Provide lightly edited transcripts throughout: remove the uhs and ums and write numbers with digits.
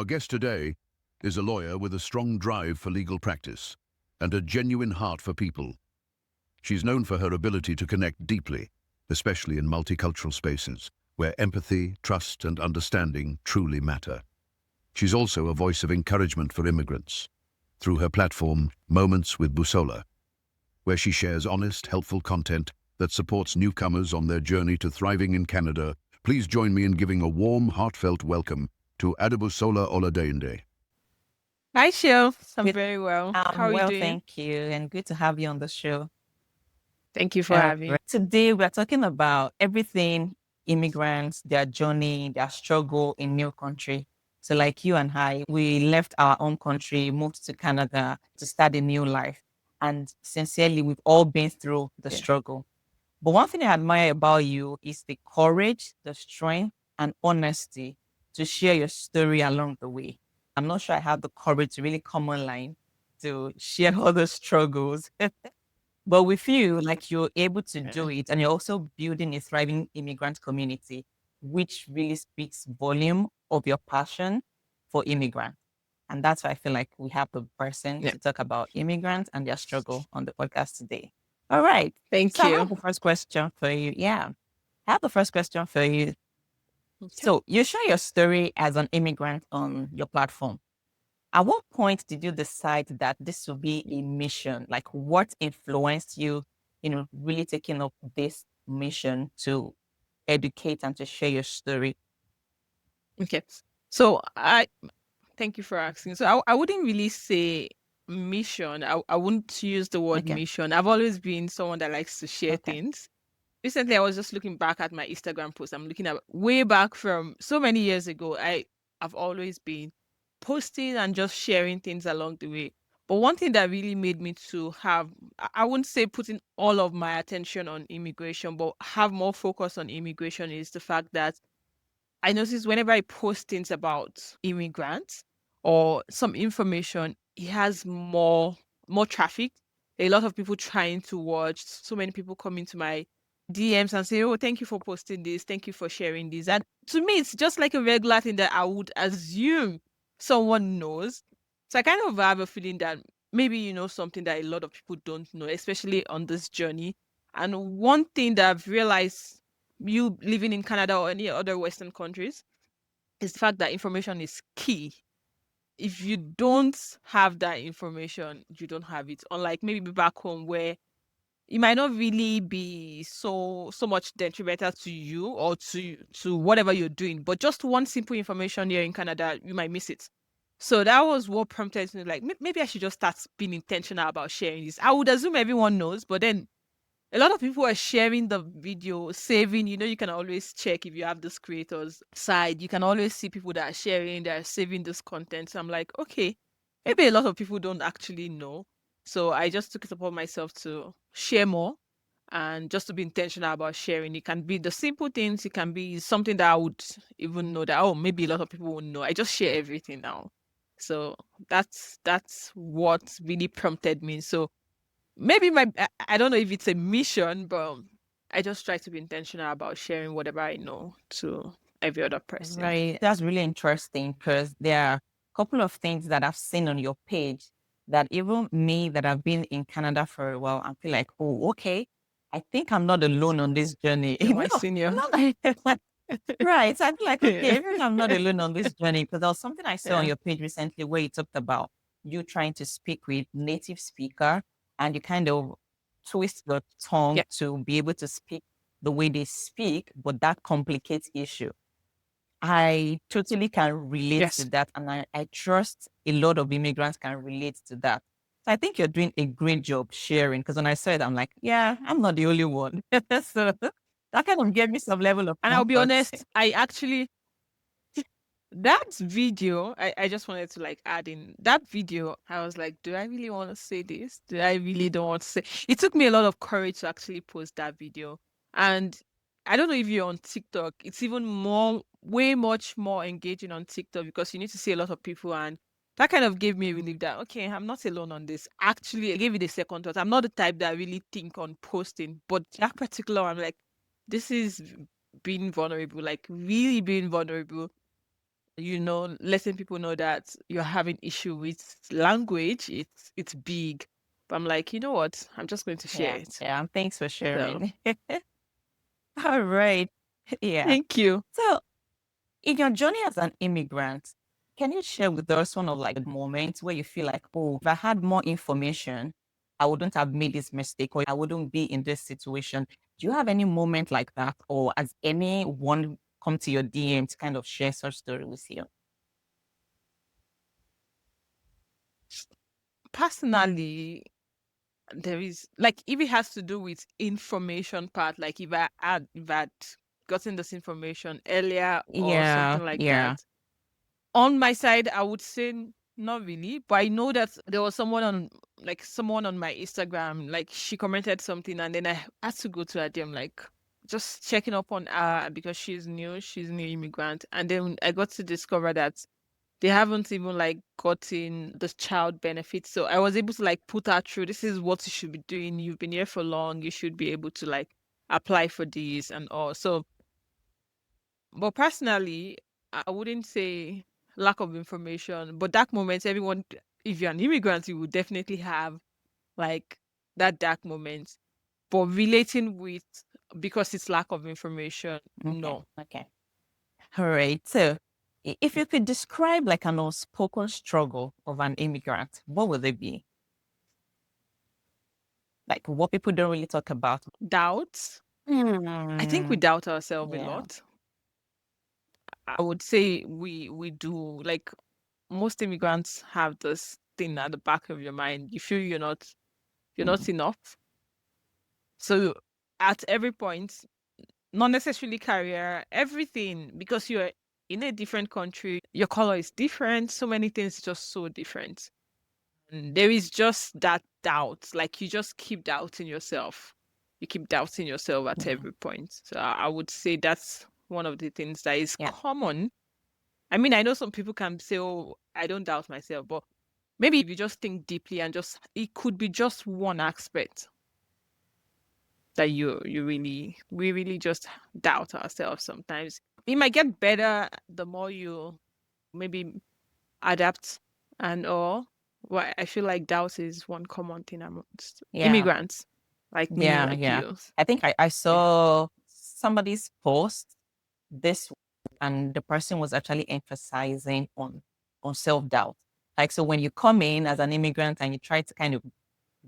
Our guest today is a lawyer with a strong drive for legal practice and a genuine heart for people. She's known for her ability to connect deeply, especially in multicultural spaces, where empathy, trust, and understanding truly matter. She's also a voice of encouragement for immigrants through her platform, Moments with Busola, where she shares honest, helpful content that supports newcomers on their journey to thriving in Canada. Please join me in giving a warm, heartfelt welcome to Adebusola Oladehinde. Hi, Shil. I'm Good. very well. How are you Well, doing? thank you, and good to have you on the show. Thank you for having. Today, we're talking about everything immigrants, their journey, their struggle in new country. So, like you and I, we left our own country, moved to Canada to start a new life. And sincerely, we've all been through the struggle. But one thing I admire about you is the courage, the strength, and honesty to share your story along the way. I'm not sure I have the courage to really come online to share all the struggles. But with you, like you're able to do it, and you're also building a thriving immigrant community, which really speaks volume of your passion for immigrants. And that's why I feel like we have the person to talk about immigrants and their struggle on the podcast today. All right. Thank So I you. have the first question for you. Yeah. I have the first question for you. So you share your story as an immigrant on your platform. At what point did you decide that this would be a mission? Like what influenced you, really taking up this mission to educate and to share your story? Okay. So I thank you for asking. So I wouldn't really say mission. I wouldn't use the word mission. I've always been someone that likes to share things. Recently, I was just looking back at my Instagram post. I'm looking at way back from so many years ago. I've always been posting and just sharing things along the way. But one thing that really made me to have, I wouldn't say putting all of my attention on immigration, but have more focus on immigration is the fact that I notice whenever I post things about immigrants or some information, it has more traffic. A lot of people trying to watch. So many people come into my DMs and say, "Oh, thank you for posting this. Thank you for sharing this." And to me, it's just like a regular thing that I would assume someone knows. So I kind of have a feeling that maybe you know something that a lot of people don't know, especially on this journey. And one thing that I've realized, you living in Canada or any other Western countries, is the fact that information is key. If you don't have that information, you don't have it. Unlike maybe back home where it might not really be so much detrimental to you or to whatever you're doing, but just one simple information here in Canada, you might miss it. So that was what prompted me, like, maybe I should just start being intentional about sharing this. I would assume everyone knows, but then a lot of people are sharing the video, saving. You can always check if you have this creators side. You can always see people that are sharing, that are saving this content. So I'm like, okay, maybe a lot of people don't actually know. So I just took it upon myself to share more and just to be intentional about sharing. It can be the simple things. It can be something that I would even know that, oh, maybe a lot of people won't know. I just share everything now. So that's what really prompted me. So maybe I don't know if it's a mission, but I just try to be intentional about sharing whatever I know to every other person. Right. That's really interesting because there are a couple of things that I've seen on your page that even me that have been in Canada for a while, I feel like, oh, okay, I think I'm not alone on this journey. You're my senior. I'm not right. So I feel like, okay, maybe I'm not alone on this journey because there was something I saw on your page recently where you talked about you trying to speak with native speaker and you kind of twist your tongue to be able to speak the way they speak, but that complicates issue. I totally can relate to that. And I trust a lot of immigrants can relate to that. So I think you're doing a great job sharing because when I saw it, I'm like, yeah, I'm not the only one. So that kind of gave me some level of And I'll be comfort. honest, I actually, that video, I just wanted to like add in that video. I was like, do I really want to say this? Do I really don't want to say? It took me a lot of courage to actually post that video. And I don't know if you're on TikTok, it's even way much more engaging on TikTok because you need to see a lot of people. And that kind of gave me a relief that, okay, I'm not alone on this. Actually, I gave it a second thought. I'm not the type that really think on posting, but that particular, I'm like, this is being vulnerable, like really being vulnerable. letting people know that you're having issue with language, it's big. But I'm like, you know what? I'm just going to share Yeah. it. Yeah. And thanks for So sharing. All right. Yeah. thank you. So, in your journey as an immigrant, can you share with us one of like the moments where you feel like, oh, if I had more information, I wouldn't have made this mistake or I wouldn't be in this situation? Do you have any moment like that? Or has anyone come to your DM to kind of share such story with you? Personally, there is like if it has to do with information part, like if I'd gotten this information earlier or Yeah. something like Yeah. that. On my side, I would say not really, but I know that there was someone on my Instagram, like she commented something and then I had to go to her DM, like just checking up on her because she's new immigrant. And then I got to discover that they haven't even like gotten the child benefits. So I was able to like put her through, this is what you should be doing. You've been here for long. You should be able to like apply for these and all. So, but personally, I wouldn't say lack of information, but dark moments, everyone, if you're an immigrant, you would definitely have like that dark moment. But relating with, because it's lack of information, Okay. no. Okay. All right. So, if you could describe like an unspoken struggle of an immigrant, what would it be? Like what people don't really talk about. Doubt. I think we Hmm. doubt ourselves a Yeah. lot. I would say we do. Like most immigrants have this thing at the back of your mind. You feel you're not Mm. enough. So at every point, not necessarily career, everything, because you're in a different country, your color is different, so many things just so different. And there is just that doubt. Like you just keep doubting yourself. You keep doubting yourself at Yeah. every point. So I would say that's one of the things that is Yeah. common. I mean, I know some people can say, oh, I don't doubt myself, but maybe if you just think deeply and just, it could be just one aspect that we really just doubt ourselves sometimes. It might get better the more you maybe adapt and all. Well, I feel like doubt is one common thing amongst Yeah. immigrants, like me, Yeah. like Yeah. you. I think I Yeah. saw somebody's post this and the person was actually emphasizing on self-doubt. Like so when you come in as an immigrant and you try to kind of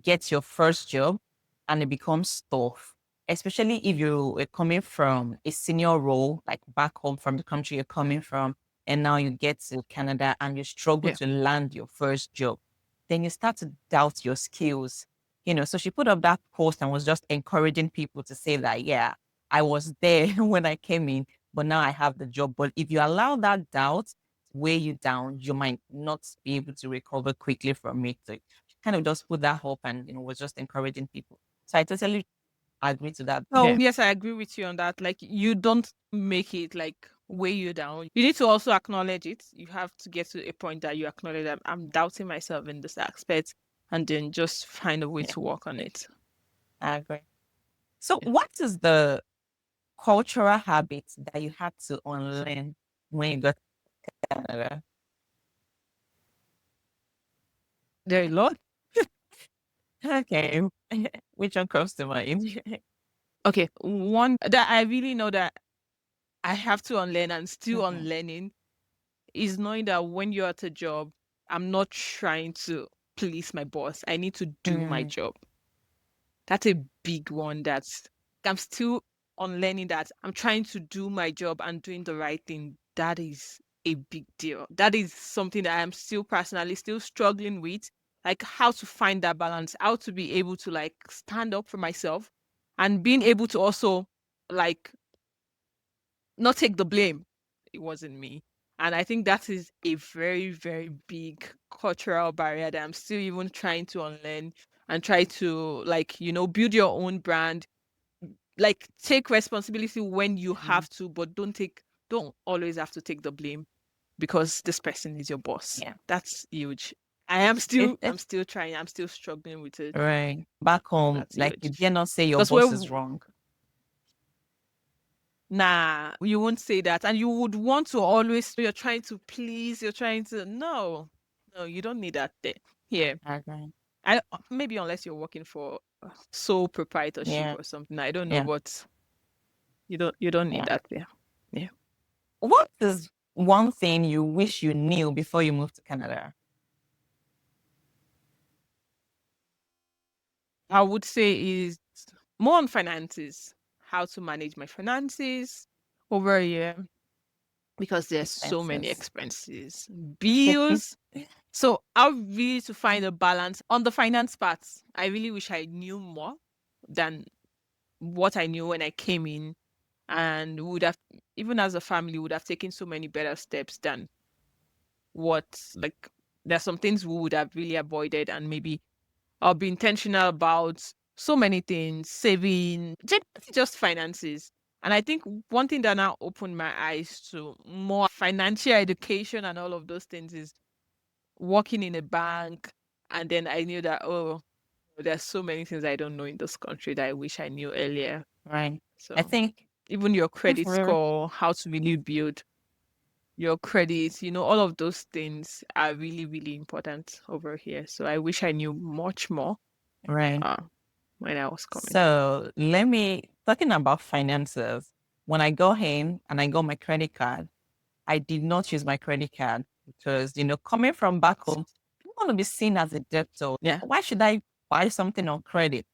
get your first job and it becomes tough, especially if you are coming from a senior role, like back home from the country you're coming from, and now you get to Canada and you struggle Yeah. to land your first job, then you start to doubt your skills. So she put up that post and was just encouraging people to say that, yeah, I was there when I came in, but now I have the job. But if you allow that doubt to weigh you down, you might not be able to recover quickly from it. So kind of just put that hope and was just encouraging people. So I totally agree to that. Oh, Yeah. yes, I agree with you on that. Like, you don't make it like weigh you down. You need to also acknowledge it. You have to get to a point that you acknowledge that I'm doubting myself in this aspect, and then just find a way Yeah. to work on it. I agree. So Yeah. what is the cultural habits that you had to unlearn when you got to Canada? There are a lot. Okay. Which one comes to mind? Okay, one that I really know that I have to unlearn and still Mhm. unlearning is knowing that when you're at a job, I'm not trying to please my boss. I need to do my Mm, job. That's a big one that's I'm still unlearning that. I'm trying to do my job and doing the right thing. That is a big deal. That is something that I'm still personally still struggling with. Like how to find that balance, how to be able to like stand up for myself and being able to also like not take the blame. It wasn't me. And I think that is a very, very big cultural barrier that I'm still even trying to unlearn and try to like, build your own brand. Like take responsibility when you mm, have to, but don't always have to take the blame because this person is your boss. yeah. That's huge. I'm still trying, I'm still struggling with it. Right. Back home, That's like you huge. dare not say your Because boss is wrong. Nah, you won't say that. And you would want to always, you're trying to please, no, you don't need that there. Here. Okay. Maybe unless you're working for sole proprietorship Yeah. or something. I don't know, Yeah. but you don't need Yeah. that there. Yeah. What is one thing you wish you knew before you moved to Canada? I would say is more on finances, how to manage my finances over here because there's so many Expenses. expenses, bills. So I really to find a balance on the finance part. I really wish I knew more than what I knew when I came in, and would have, even as a family, would have taken so many better steps than what, like, there's some things we would have really avoided, and maybe I'll be intentional about so many things, saving, just finances. And I think one thing that now opened my eyes to more financial education and all of those things is working in a bank. And then I knew that, oh, there's so many things I don't know in this country that I wish I knew earlier. Right. I So think even your if credit we're score, how to really build your credit, all of those things are really, really important over here. So I wish I knew much more right. uh, when I was coming. So talking about finances, when I go in and I got my credit card, I did not use my credit card because, coming from back home, I don't want to be seen as a debtor. Yeah. Why should I buy something on credit?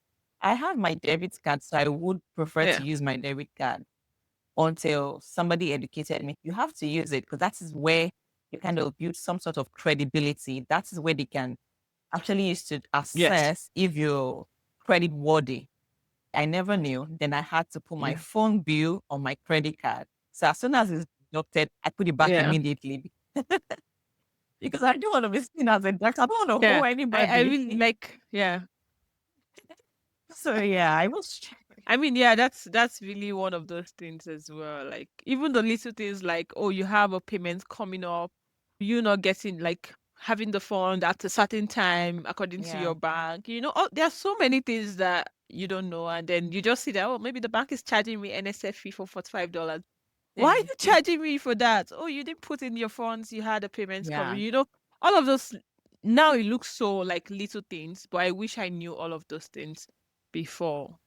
I have my debit card, so I would prefer Yeah. to use my debit card until somebody educated me. You have to use it because that is where you kind of build some sort of credibility. That is where they can actually use to Yes. assess if you're credit worthy. I never knew. Then I had to put my Yeah. phone bill on my credit card. So as soon as it's deducted, I put it back Yeah. immediately because I don't want to be seen as a debt. I don't want to owe Yeah. I anybody. really like, yeah. So yeah, I was. I mean, yeah, that's really one of those things as well. Like even the little things like, oh, you have a payment coming up, you not getting, like, having the fund at a certain time according to Yeah, your bank. Oh, there are so many things that you don't know, and then you just see that, oh, maybe the bank is charging me NSF fee for $45. Why are you charging me for that? Oh, you didn't put in your funds, you had a payment coming. yeah, All of those, now it looks so like little things, but I wish I knew all of those things before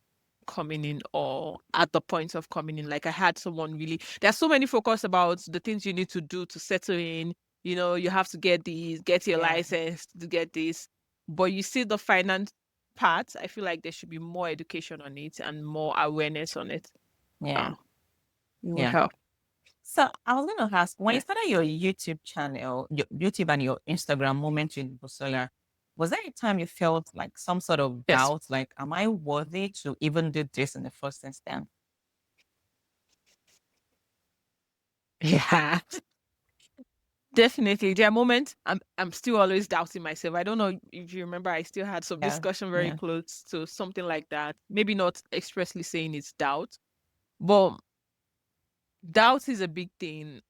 coming in or at the point of coming in. Like I had someone really, there's so many focus about the things you need to do to settle in. You have to get these, get your yeah, license to get this. But you see the finance part, I feel like there should be more education on it and more awareness on it. yeah, It would yeah. help. So I was going to ask, when you Yeah. started your YouTube channel, your YouTube and your Instagram moment in Busola, was there a time you felt like some sort of Yes. doubt, like, am I worthy to even do this in the first instance? Yeah. Definitely. There are moments I'm still always doubting myself. I don't know if you remember, I still had some Yeah, discussion very yeah, close to something like that. Maybe not expressly saying it's doubt, but doubt is a big thing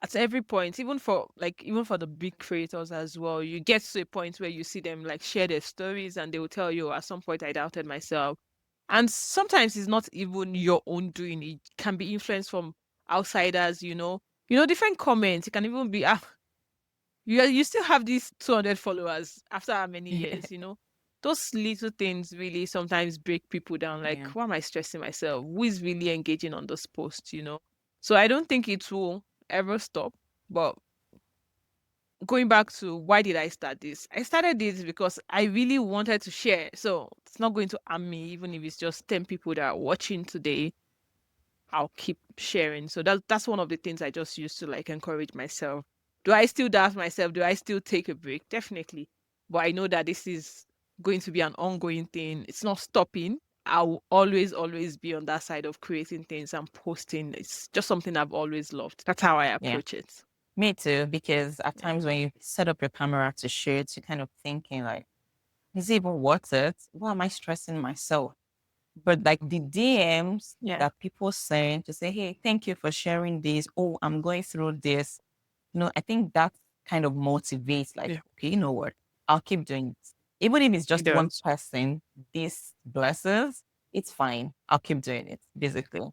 at every point, even for the big creators as well. You get to a point where you see them like share their stories and they will tell you, at some point I doubted myself. And sometimes it's not even your own doing. It can be influenced from outsiders, different comments. It can even be, you still have these 200 followers after how many yeah, years. Those little things really sometimes break people down. Like, yeah, why am I stressing myself? Who is really engaging on this post? So I don't think it will ever stop. But going back to why did I start this? I started this because I really wanted to share. So it's not going to harm me, even if it's just 10 people that are watching today. I'll keep sharing. So that's one of the things I just used to like encourage myself. Do I still doubt myself? Do I still take a break? Definitely. But I know that this is going to be an ongoing thing. It's not stopping. I will always, always be on that side of creating things and posting. It's just something I've always loved. That's how I yeah. approach it. Me too, because at Yeah. times when you set up your camera to shoot, you're kind of thinking like, is it even worth it? Why am I stressing myself? But like the DMs Yeah. that people send to say, hey, thank you for sharing this. Oh, I'm going through this. I think that kind of motivates, like, Yeah. okay, you know what? I'll keep doing it. Even if it's It just one does. person, this blesses, it's fine. I'll keep doing it, basically.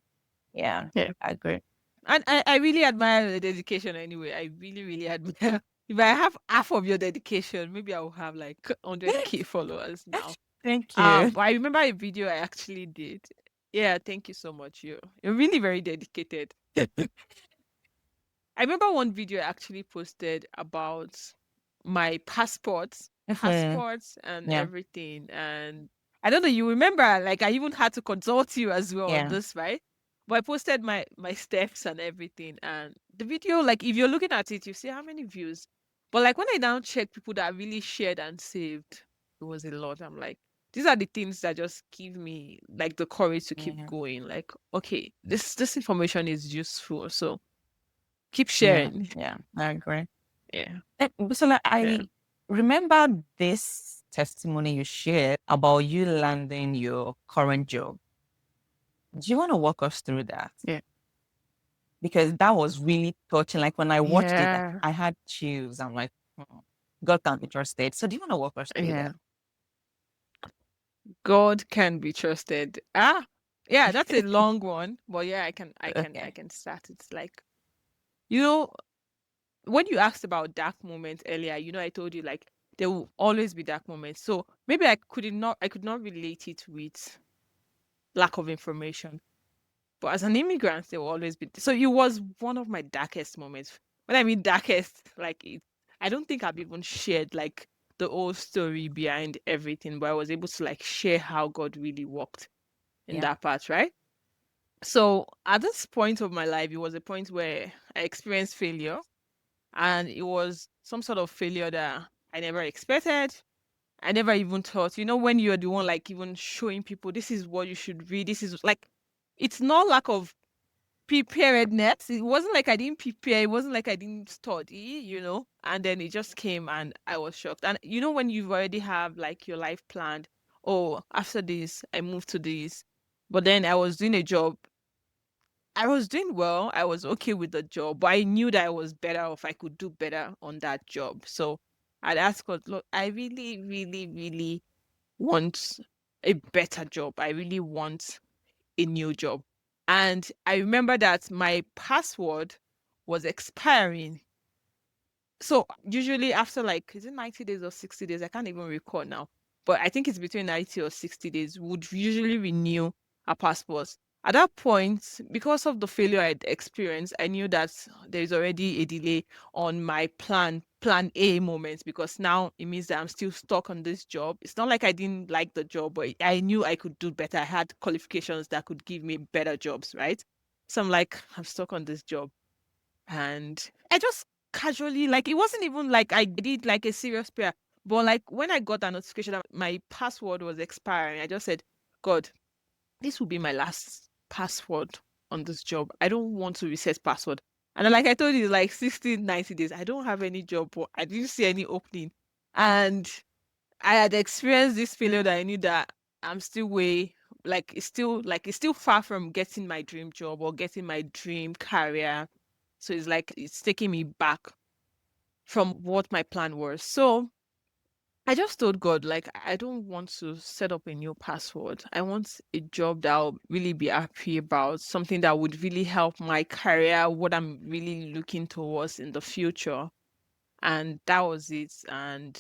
Yeah, Yeah. I agree. And I really admire the dedication anyway. I really, really admire. If I have half of your dedication, maybe I will have like 100K followers now. Thank you. But I remember a video I actually did. Yeah, thank you so much. You're really very dedicated. I remember one video I actually posted about my Mhm. passports and Yeah, everything. And I don't know, you remember, like I even had to consult you as well on yeah, this, right? But I posted my steps and everything. And the video, like if you're looking at it, you see how many views. But like when I now check people that really shared and saved, it was a lot. I'm like, these are the things that just give me like the courage to keep yeah, going. Like, okay, this information is useful. So keep yeah, sharing. yeah. I agree. Yeah. Busola, Yeah. I remember this testimony you shared about you landing your current job. Do you want to walk us through that? Yeah. Because that was really touching. Like when I watched it, Yeah. I had chills. I'm like, God can't be trusted. So do you want to walk us through Yeah. that? God can be trusted. Yeah, that's a long one. But yeah, I Okay. can start. It's like, you know, when you asked about dark moments earlier, I told you like there will always be dark moments. So maybe I could not relate it with lack of information. But as an immigrant, there will always be. So it was one of my darkest moments. When I mean darkest, like I don't think I've even shared like the whole story behind everything, but I was able to like share how God really worked in Yeah. that part, right? So at this point of my life, it was a point where I experienced failure, and it was some sort of failure that I never expected. I never even thought, when you're the one like even showing people this is what you should read, this is like, it's not lack of preparedness. It wasn't like I didn't prepare. It wasn't like I didn't study. And then it just came and I was shocked. And when you already have like your life planned, oh, after this, I moved to this. But then I was doing a job. I was doing well. I was okay with the job, but I knew that I was better off. I could do better on that job. So I'd ask God, look, I really, really, really want a better job. I really want a new job. And I remember that my password was expiring. So usually after like, is it 90 days or 60 days? I can't even recall now. But I think it's between 90 or 60 days, would usually renew our passports. At that point, because of the failure I'd experienced, I knew that there's already a delay on my plan A moment, because now it means that I'm still stuck on this job. It's not like I didn't like the job, but I knew I could do better. I had qualifications that could give me better jobs, right? So I'm like, I'm stuck on this job. And I just casually, like, it wasn't even like I did like a serious prayer, but like when I got that notification that my password was expiring, I just said, God, this will be my last password on this job. I don't want to reset password. And then, like I told you, like 60, 90 days, I don't have any job, but I didn't see any opening. And I had experienced this failure that I knew that I'm still it's still far from getting my dream job or getting my dream career. So it's like it's taking me back from what my plan was. So I just told God, like, I don't want to set up a new password. I want a job that I'll really be happy about, something that would really help my career, what I'm really looking towards in the future. And that was it. And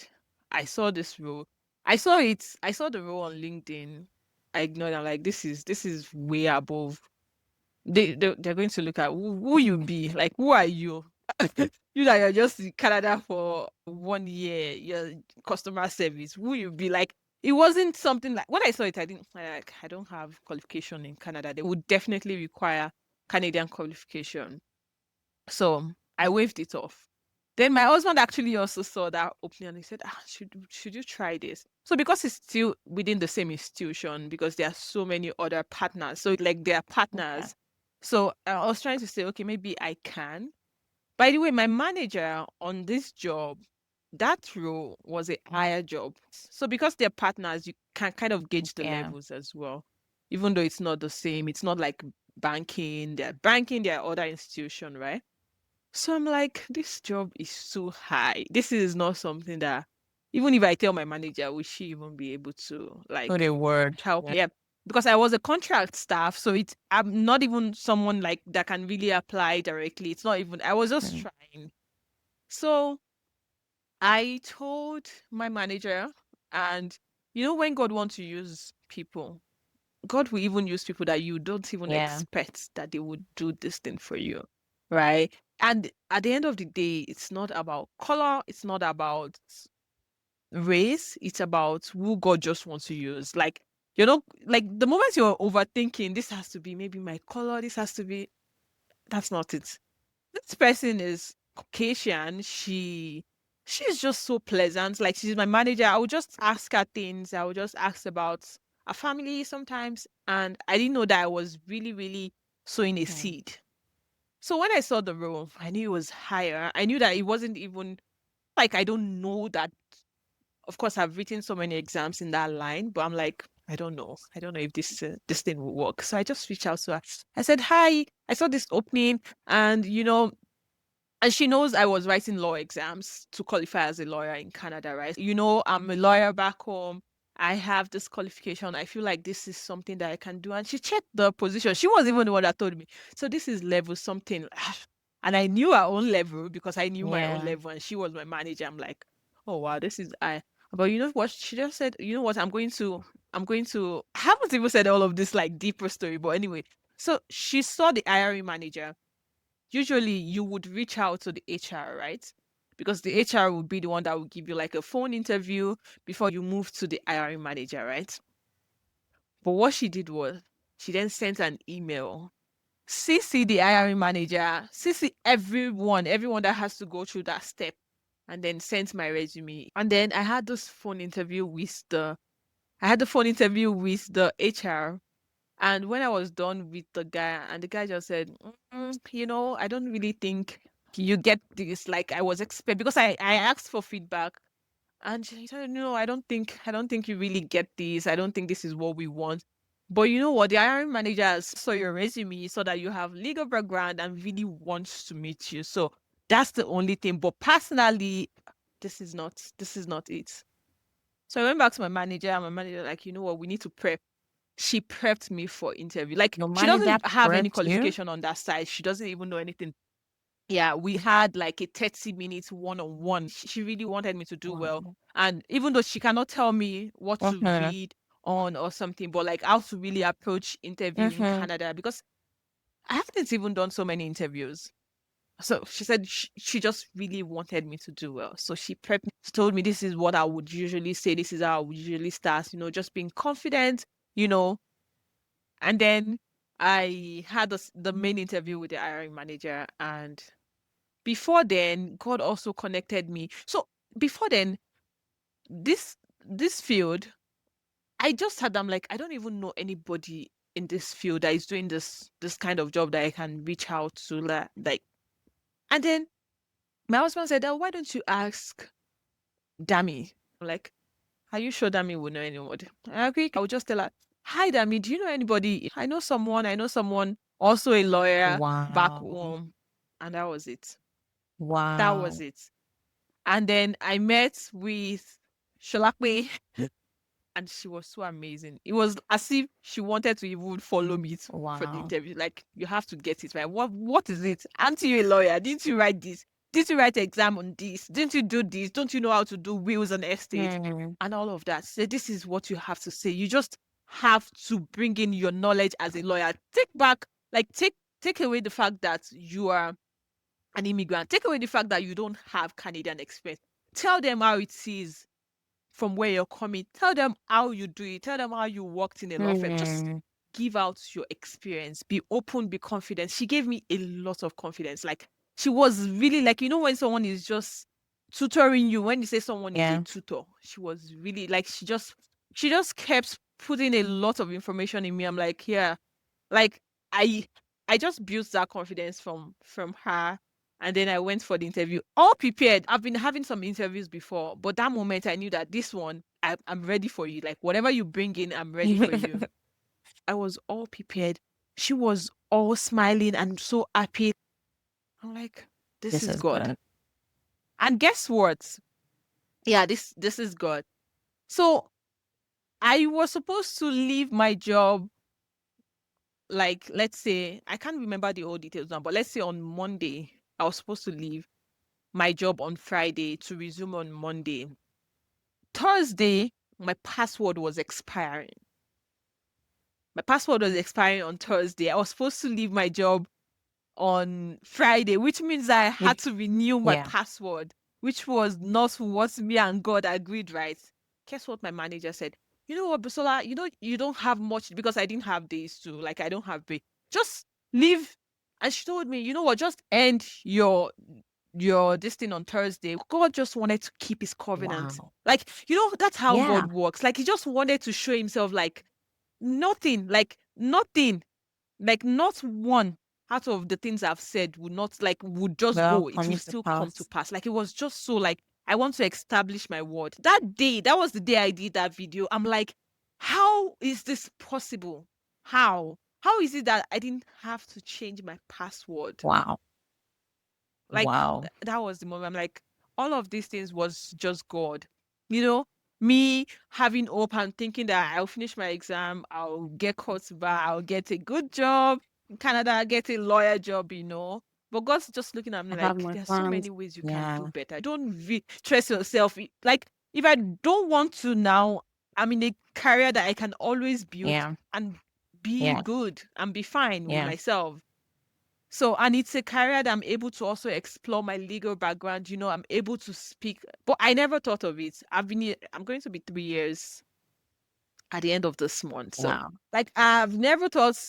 I saw this role. I saw it. I saw the role on LinkedIn. I ignored. I'm like, this is way above. They're going to look at who you be. Like, who are you? You that you're just in Canada for 1 year. You're customer service. Who you be? Like, it wasn't something like when I saw it. I don't have qualification in Canada. They would definitely require Canadian qualification. So I waved it off. Then my husband actually also saw that opening and he said, should you try this? So because it's still within the same institution, because there are so many other partners. So like they are Okay. partners. So I was trying to say, okay, maybe I can. By the way, my manager on this job, that role was a higher job. So because they're partners, you can kind of gauge the Yeah. levels as well. Even though it's not the same, it's not like banking, they're other institution, right? So I'm like, this job is so high. This is not something that, even if I tell my manager, will she even be able to Not like a word. help Yeah. me? Yeah. because I was a contract staff, so I'm not even someone like that can really apply directly. It's not even, I was just trying. So I told my manager, and when God wants to use people, God will even use people that you don't even Yeah. expect that they would do this thing for you, right? And at the end of the day, it's not about color, it's not about race, it's about who God just wants to use. Like, like the moment you're overthinking, this has to be maybe my color, this has to be, that's not it. This person is Caucasian. She's just so pleasant. Like, she's my manager. I would just ask her things. I would just ask about her family sometimes. And I didn't know that I was really, really sowing a seed. So when I saw the role, I knew it was higher. I knew that it wasn't even like, I don't know that. Of course, I've written so many exams in that line, but I'm like, I don't know. I don't know if this thing will work. So I just reached out to her. I said, hi, I saw this opening, and and she knows I was writing law exams to qualify as a lawyer in Canada, right? I'm a lawyer back home. I have this qualification. I feel like this is something that I can do. And she checked the position. She was even the one that told me. So this is level something. And I knew her own level because I knew my own level, and she was my manager. I'm like, oh wow, this is I. But you know what? She just said, you know what? I'm going to, I haven't even said all of this like deeper story, but anyway. So she saw the hiring manager. Usually you would reach out to the HR, right? Because the HR would be the one that will give you like a phone interview before you move to the hiring manager, right? But what she did was she then sent an email, CC the hiring manager, CC everyone that has to go through that step, and then sent my resume. And then I had the phone interview with the HR. And when I was done with the guy, and the guy just said, I don't really think you get this. Like, I was expect because I asked for feedback, and he said, no, I don't think you really get this. I don't think this is what we want. But you know what? The hiring manager saw your resume, so that you have legal background and really wants to meet you. So that's the only thing. But personally, this is not it. So I went back to my manager, and my manager like, you know what? We need to prep. She prepped me for interview. Like, Your she manager doesn't have any prepped you? qualification on that side. She doesn't even know anything. Yeah, we had like a 30-minute one-on-one. She really wanted me to do well. Wow. And even though she cannot tell me what to read on or something, but like how to really approach interview in Canada, because I haven't even done so many interviews. So she said she just really wanted me to do well. So she prepped me. She told me this is what I would usually say. This is how I would usually start, just being confident, you know. And then I had the main interview with the hiring manager. And before then, God also connected me. So before then, this field, I'm like, I don't even know anybody in this field that is doing this kind of job that I can reach out to. Like, and then my husband said, oh, why don't you ask Dami? I'm like, are you sure Dami will know anybody? I agree. I would just tell her, hi Dami, do you know anybody? I know someone, also a lawyer back Wow. home. And that was it. Wow. That was it. And then I met with Sholakwe, and she was so amazing. It was as if she wanted to even follow me for the interview. Like, you have to get it right. What is it? Aren't you a lawyer? Didn't you write this? Did you write an exam on this? Didn't you do this? Don't you know how to do wills and estate and all of that? So this is what you have to say. You just have to bring in your knowledge as a lawyer. Take away the fact that you are an immigrant. Take away the fact that you don't have Canadian experience. Tell them how it is from where you're coming. Tell them how you do it. Tell them how you worked in a law firm. Just give out your experience. Be open, be confident. She gave me a lot of confidence. Like, she was really like, when someone is just tutoring you, when you say someone is a tutor, she was really like, she just kept putting a lot of information in me. I'm like, yeah, like I just built that confidence from her. And then I went for the interview, all prepared. I've been having some interviews before, but that moment I knew that this one, I'm ready for you. Like, whatever you bring in, I'm ready for you. I was all prepared. She was all smiling and so happy. I'm like, this is God. Good. And guess what? Yeah, this is God. So I was supposed to leave my job, like, let's say, I can't remember the old details now, but let's say on Monday, I was supposed to leave my job on Friday to resume on Monday. Thursday, my password was expiring. My password was expiring on Thursday. I was supposed to leave my job on Friday, which means I had to renew my Yeah. password, which was not what me and God agreed, right? Guess what my manager said? You know what, Busola, you don't have much, because I didn't have days too. Like, I don't have pay. Just leave. And she told me, you know what, just end your this thing on Thursday. God just wanted to keep his covenant. Wow. Like, that's how Yeah. God works. Like, he just wanted to show himself, like, nothing, like nothing, like not one out of the things I've said would just Well, go. It will coming to still come to pass. pass. Like, it was just so, like, I want to establish my word. That day, that was the day I did that video. I'm like, how is this possible? How is it that I didn't have to change my password? Wow. Like, Wow. that was the moment. I'm like, all of these things was just God. Me having hope and thinking that I'll finish my exam, I'll get caught back, I'll get a good job in Canada, I'll get a lawyer job. But God's just looking at me I have like, my there's so plans. many ways you can Yeah. do better. Don't stress yourself. Like, if I don't want to now, I'm in a career that I can always build Yeah. and be Yeah. good and be fine with Yeah. myself. So, and it's a career that I'm able to also explore my legal background. I'm able to speak, but I never thought of it. I'm going to be 3 years at the end of this month. So, Wow. like, I've never thought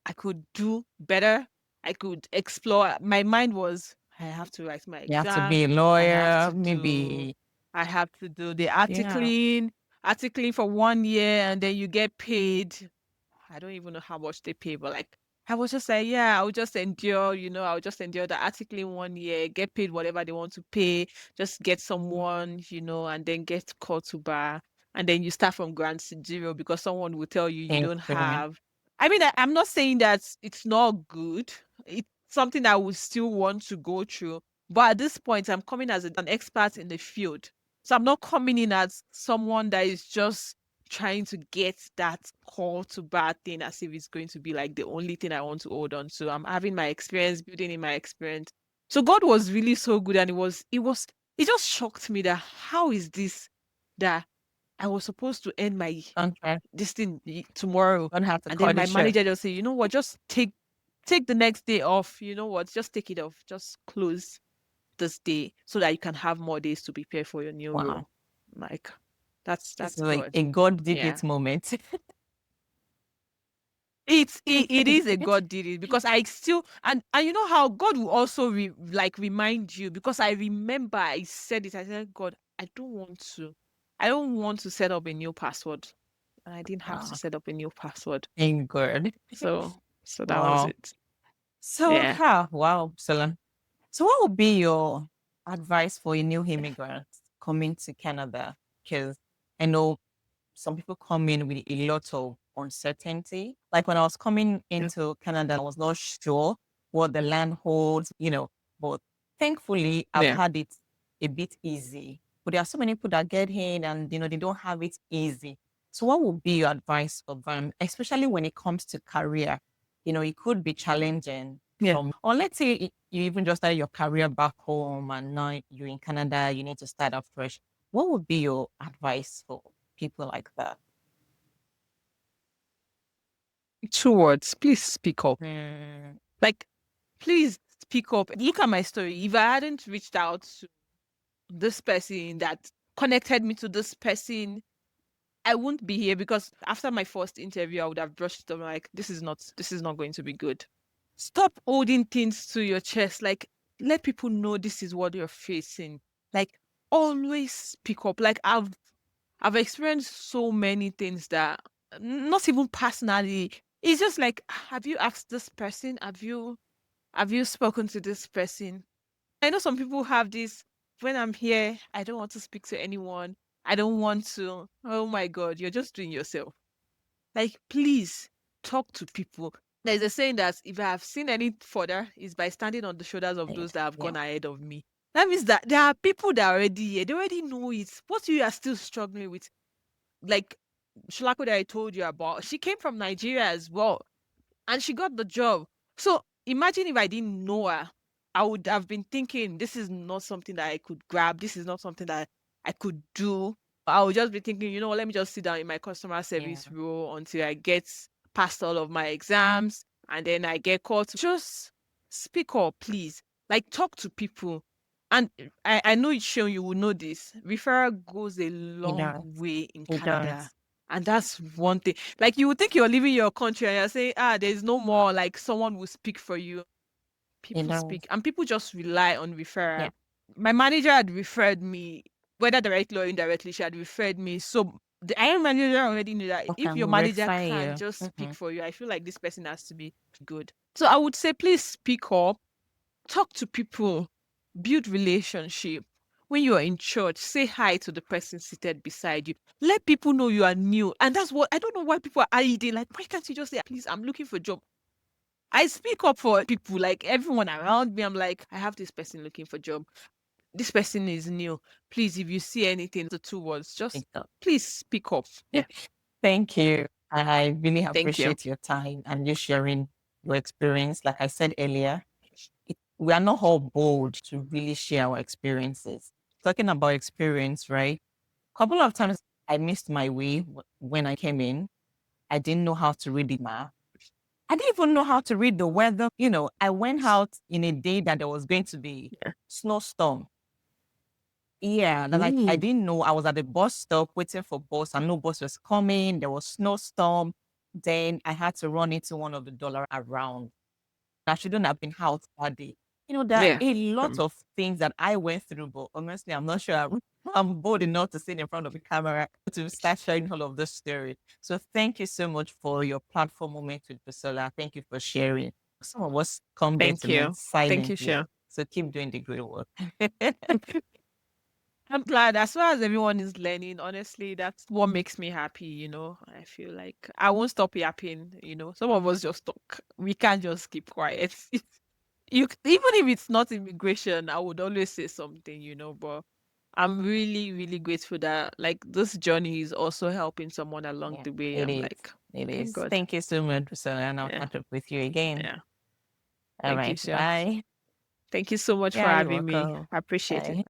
I could do better. I could explore. My mind was, I have to write my You have to exam. be a I have lawyer, to do, maybe. I have to do the Yeah. articling for 1 year, and then you get paid. I don't even know how much they pay, but like, I was just like, yeah, I'll just endure, I'll just endure the article in 1 year, get paid whatever they want to pay, just get someone, and then get called to bar. And then you start from ground zero because someone will tell you you Thank don't you. have. I mean, I'm not saying that it's not good. It's something that I would still want to go through. But at this point, I'm coming as an expert in the field. So I'm not coming in as someone that is just trying to get that call to bad thing as if it's going to be like the only thing I want to hold on to. I'm having my experience, building in my experience. So God was really so good, and it just shocked me that how is this that I was supposed to end my Okay. this thing tomorrow, Don't have to and then cut my it short. manager just say, you know what, just take the next day off. You know what, just take it off, just close this day so that you can have more days to prepare for your new Wow. role. Like, This that's is like good. a God did Yeah. it moment. It is a God did it, because I still, and you know how God will also remind you, because I remember I said it. I said, God, I don't want to set up a new password, and I didn't have to Wow. set up a new password. Thank God. So that was Wow. it. So, Yeah. wow, Salam. So, what would be your advice for a new immigrant coming to Canada? Because I know some people come in with a lot of uncertainty. Like when I was coming into Canada, I was not sure what the land holds, but thankfully I've Yeah. had it a bit easy. But there are so many people that get in and, they don't have it easy. So what would be your advice for them, especially when it comes to career? It could be challenging Yeah. or let's say you even just started your career back home and now you're in Canada, you need to start afresh. What would be your advice for people like that? 2 words. Please speak up. Mm, Like, please speak up. Look at my story. If I hadn't reached out to this person that connected me to this person, I wouldn't be here, because after my first interview, I would have brushed them like, this is not going to be good. Stop holding things to your chest. Like, let people know this is what you're facing. Like, always speak up. Like, I've experienced so many things that, not even personally. It's just like, have you asked this person? Have you spoken to this person? I know some people have this, when I'm here, I don't want to speak to anyone. I don't want to. Oh my God, you're just doing yourself. Like, please talk to people. There's a saying that if I have seen any further, is by standing on the shoulders of yeah, those that have yeah, gone ahead of me. That means that there are people that are already here. They already know it. What you are still struggling with, like, Shlako that I told you about, she came from Nigeria as well, and she got the job. So imagine if I didn't know her, I would have been thinking, this is not something that I could grab. This is not something that I could do. I would just be thinking, let me just sit down in my customer Yeah. service role until I get past all of my exams, and then I get called to just speak up, please. Like, talk to people. And I know it's shown you will know this. Referral goes a It long does. way in It Canada. does. And that's one thing. Like, you would think you're leaving your country and you're saying, there's no more, like, someone will speak for you. It People does. speak, and people just rely on referral. Yeah. My manager had referred me, whether directly or indirectly, she had referred me. So the hiring manager already knew that Who if your can manager refer can you? just speak Mhm. for you, I feel like this person has to be good. So I would say, please speak up, talk to people, build relationship. When you are in church, say hi to the person seated beside you. Let people know you are new. And that's what, I don't know why people are hiding. Like, why can't you just say, please, I'm looking for a job? I speak up for people, like everyone around me. I'm like, I have this person looking for a job. This person is new. Please, if you see anything, the two words, just Speak up. please speak up. Yeah. Thank you. I really Thank you. appreciate your time and you sharing your experience. Like I said earlier, we are not all bold to really share our experiences. Talking about experience, right? A couple of times I missed my way when I came in. I didn't know how to read the map. I didn't even know how to read the weather. I went out in a day that there was going to be snowstorm. Yeah, that I didn't know. I was at the bus stop waiting for bus and no bus was coming. There was snowstorm. Then I had to run into one of the dollar around. I shouldn't have been out that day. There are Yeah. a lot of things that I went through, but honestly, I'm not sure I'm bold enough to sit in front of a camera to start sharing all of this story. So thank you so much for your platform moment with Basola. Thank you for sharing. Some of us come there Thank to learn you. Thank you, silently. Shia. So keep doing the great work. I'm glad, as far as everyone is learning, honestly, that's what makes me happy. I feel like I won't stop yapping. Some of us just talk. We can't just keep quiet. Even if it's not immigration, I would always say something. But I'm really, really grateful that, like, this journey is also helping someone along Yeah, the way. it I'm is. like, It thank is. God. Thank you so much, Basola, and I'll Yeah. catch up with you again. Yeah. All Thank you, right. Shia. Bye. Thank you so much for Yeah, you're having me. welcome. I appreciate it. Bye.